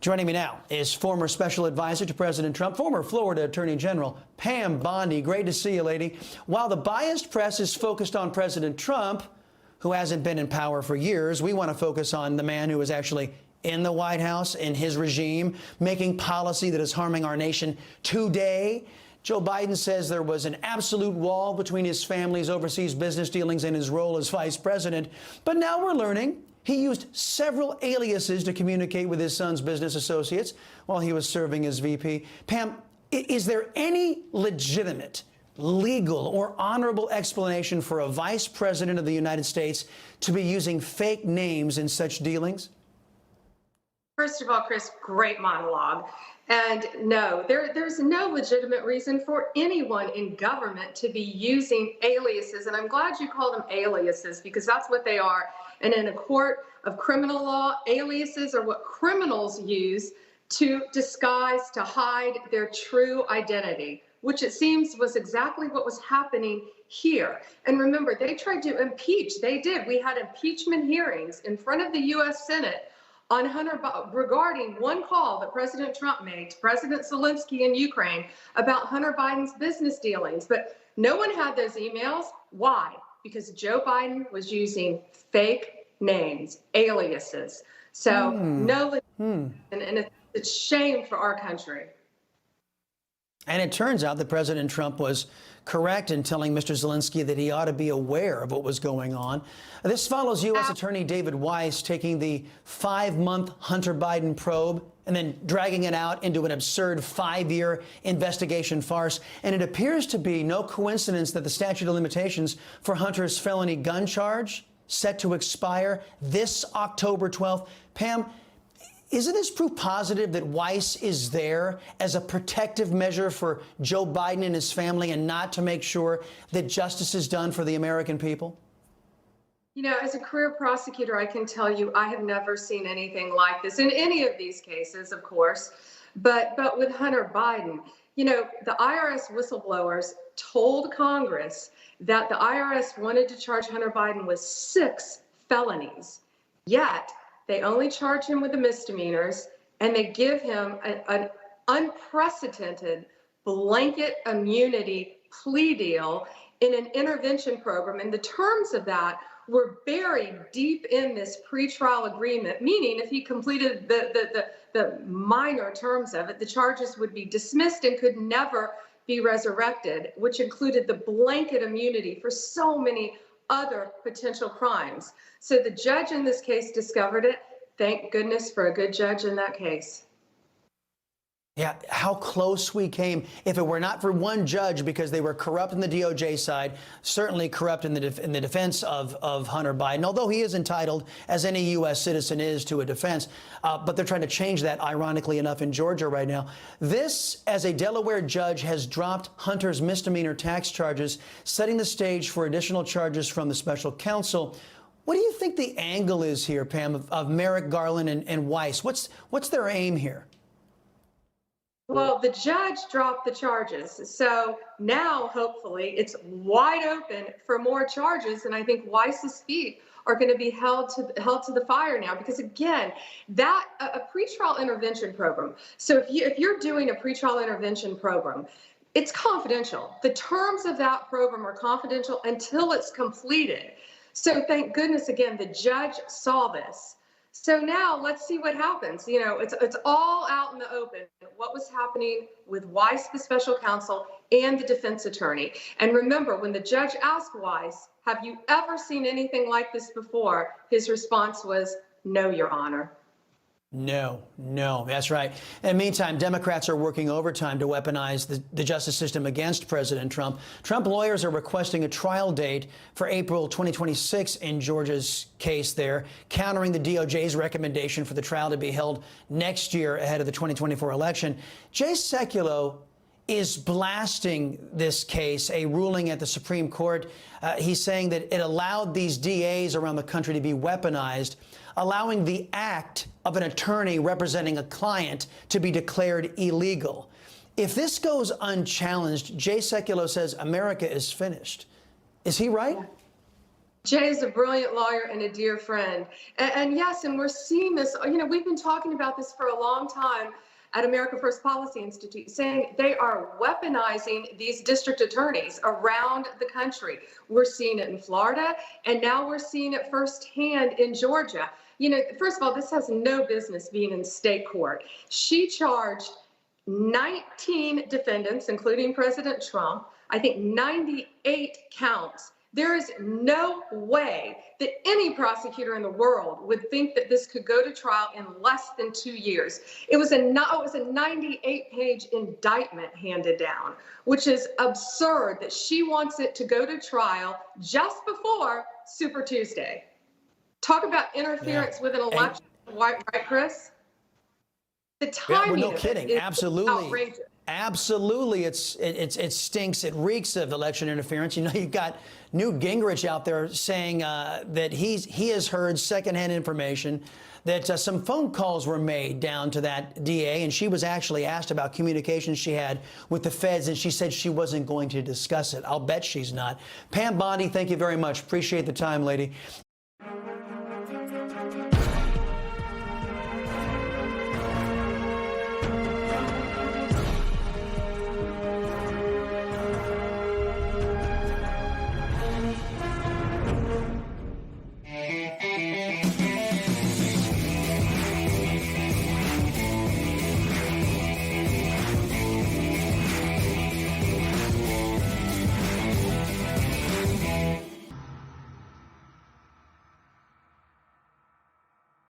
Joining me now is former special advisor to President Trump, former Florida Attorney General Pam Bondi. Great to see you, lady. While the biased press is focused on President Trump, who hasn't been in power for years, we want to focus on the man who is actually in the White House, in his regime, making policy that is harming our nation today. Joe Biden says there was an absolute wall between his family's overseas business dealings and his role as vice president. But now we're learning he used several aliases to communicate with his son's business associates while he was serving as VP. Pam, is there any legitimate, legal, or honorable explanation for a vice president of the United States to be using fake names in such dealings? First of all, Chris, great monologue. And no, there's no legitimate reason for anyone in government to be using aliases. And I'm glad you call them aliases, because that's what they are. And in a court of criminal law, aliases are what criminals use to disguise, to hide their true identity, which it seems was exactly what was happening here. And remember, they tried to impeach. They did. We had impeachment hearings in front of the U.S. Senate on Hunter regarding one call that President Trump made to President Zelensky in Ukraine about Hunter Biden's business dealings. But no one had those emails. Why? Because Joe Biden was using fake names, aliases. So and it's a shame for our country. And it turns out that President Trump was correct in telling Mr. Zelensky that he ought to be aware of what was going on. This follows U.S. Attorney David Weiss taking the 5-month Hunter Biden probe and then dragging it out into an absurd 5-year investigation farce. And it appears to be no coincidence that the statute of limitations for Hunter's felony gun charge set to expire this October 12th. Pam, isn't this proof positive that Weiss is there as a protective measure for Joe Biden and his family and not to make sure that justice is done for the American people? You know, as a career prosecutor, I can tell you I have never seen anything like this in any of these cases, of course. But with Hunter Biden, you know, the IRS whistleblowers told Congress that the IRS wanted to charge Hunter Biden with 6 felonies, yet they only charge him with the misdemeanors, and they give him an unprecedented blanket immunity plea deal in an intervention program. And the terms of that were buried deep in this pretrial agreement, meaning if he completed the minor terms of it, the charges would be dismissed and could never be resurrected, which included the blanket immunity for so many other potential crimes. So the judge in this case discovered it. Thank goodness for a good judge in that case. Yeah, how close we came. If it were not for one judge, because they were corrupt in the DOJ side, certainly corrupt in the defense of Hunter Biden, although he is entitled, as any U.S. citizen is, to a defense. But they're trying to change that, ironically enough, in Georgia right now. This, as a Delaware judge, has dropped Hunter's misdemeanor tax charges, setting the stage for additional charges from the special counsel. What do you think the angle is here, Pam, of Merrick Garland and Weiss? What's their aim here? Well, the judge dropped the charges. So now, hopefully, it's wide open for more charges. And I think Weiss's feet are going to be held to the fire now, because, again, that a pretrial intervention program. So if you're doing a pretrial intervention program, it's confidential. The terms of that program are confidential until it's completed. So thank goodness, again, the judge saw this. So now let's see what happens. You know, it's all out in the open, what was happening with Weiss, the special counsel, and the defense attorney. And remember, when the judge asked Weiss, have you ever seen anything like this before? His response was, no, Your Honor. No, that's right. In the meantime, Democrats are working overtime to weaponize the justice system against President Trump. Trump lawyers are requesting a trial date for April 2026 in Georgia's case there, countering the DOJ's recommendation for the trial to be held next year ahead of the 2024 election. Jay Sekulow is blasting this case, a ruling at the Supreme Court. He's saying that it allowed these DAs around the country to be weaponized, allowing the act of an attorney representing a client to be declared illegal. If this goes unchallenged, Jay Sekulow says America is finished. Is he right? Jay is a brilliant lawyer and a dear friend. And yes, and we're seeing this, we've been talking about this for a long time at America First Policy Institute, saying they are weaponizing these district attorneys around the country. We're seeing it in Florida, and now we're seeing it firsthand in Georgia. First of all, this has no business being in state court. She charged 19 defendants, including President Trump, I think 98 counts. There is no way that any prosecutor in the world would think that this could go to trial in less than 2 years. It was a 98-page indictment handed down, which is absurd that she wants it to go to trial just before Super Tuesday. Talk about interference with an election, right, Chris? The timing no kidding. Absolutely. Outrageous. Absolutely, it stinks. It reeks of election interference. You've got Newt Gingrich out there saying that he has heard secondhand information that some phone calls were made down to that DA, and she was actually asked about communications she had with the feds, and she said she wasn't going to discuss it. I'll bet she's not. Pam Bondi, thank you very much. Appreciate the time, lady.